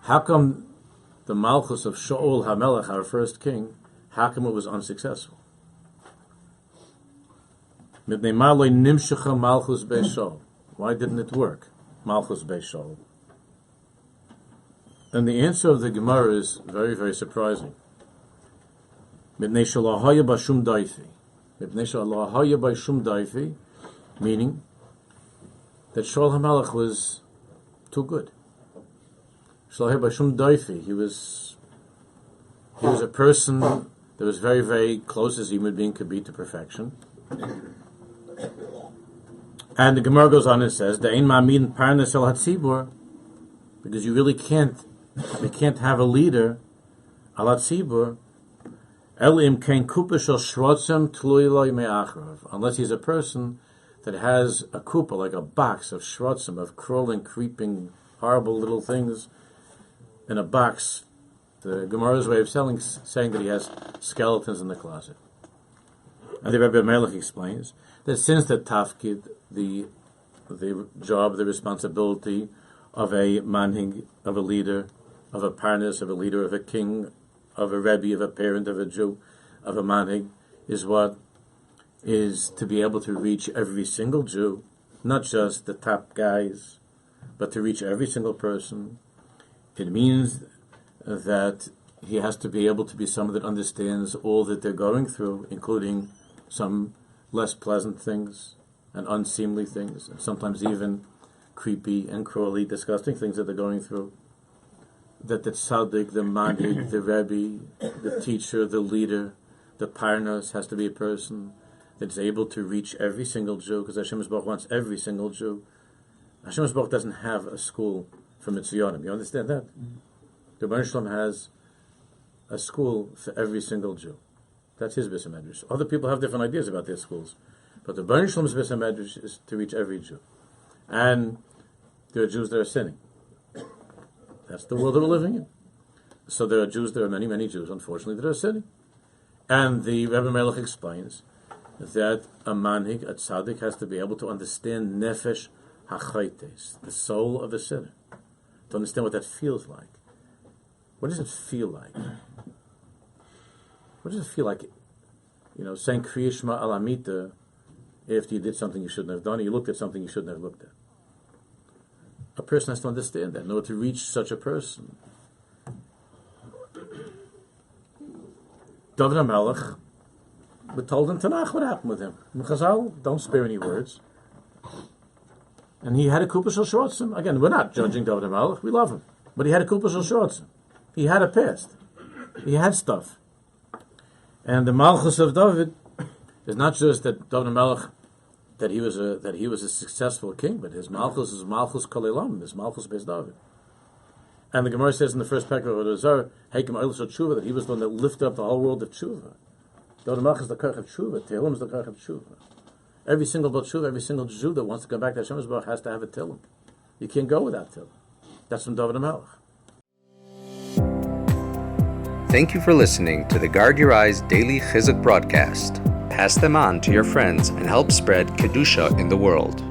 How come the Malchus of Shaul HaMelech, our first king, how come it was unsuccessful? Why didn't it work? Malchus Beis Shaul. And the answer of the Gemara is very, very surprising. Meaning that Shaul HaMelech was too good. He was a person that was very, very close as a human being could be to perfection. And the Gemara goes on and says, because you really can't have a leader, unless he's a person that has a kupa, like a box of shrotzim, of crawling, creeping, horrible little things in a box. The Gemara's way of saying that he has skeletons in the closet. And the Rabbi Melech explains that since the tafkid, the job, the responsibility of a manhig, of a leader, of a parnas, of a leader, of a king, of a rebbe, of a parent, of a Jew, of a manhig, is to be able to reach every single Jew, not just the top guys, but to reach every single person. It means that he has to be able to be someone that understands all that they're going through, including some less pleasant things and unseemly things, and sometimes even creepy and crawly, disgusting things that they're going through. That the tzaddik, the manhig, the rebbe, the teacher, the leader, the parnas has to be a person that's able to reach every single Jew, because Hashem Yisborach wants every single Jew. Hashem Yisborach doesn't have a school for Mitzvyonim. You understand that? Mm-hmm. The Rebbeinu Shalom has a school for every single Jew. That's his Beis HaMedrash. Other people have different ideas about their schools, but the Rebbeinu Shalom's Beis HaMedrash is to reach every Jew. And there are Jews that are sinning. That's the world that we're living in. So there are many, many Jews, unfortunately, that are sinning. And the Rebbe Melech explains that a manhig, a tzaddik, has to be able to understand nefesh hachaites, the soul of the sinner, to understand what that feels like. What does it feel like? What does it feel like, saying Kriya Shema al Amita after you did something you shouldn't have done, or you looked at something you shouldn't have looked at? A person has to understand that in order to reach such a person. David HaMelech, we're told in Tanakh what happened with him. Chazal don't spare any words. And he had a kupa shel shrotzim. Again, we're not judging David HaMelech. We love him. But he had a kupa shel shrotzim. He had a past. He had stuff. And the Malchus of David is not just that David HaMelech, that he was a successful king, but his Malchus is Malchus Kol Olam, his Malchus Beis David. And the Gemara says in the first paragraph of the Zohar, Heikim Oil Shel Tshuva, that he was the one that lifted up the whole world of Tshuva. David HaMelech is the Koch of Tshuva. Tehillim is the Koch of Tshuva. Every single Baal Tshuva, every single Jew that wants to come back to Hashem Yisborach has to have a Tehillim. You can't go without Tehillim. That's from David HaMelech. Thank you for listening to the Guard Your Eyes Daily Chizuk broadcast. Pass them on to your friends and help spread Kedusha in the world.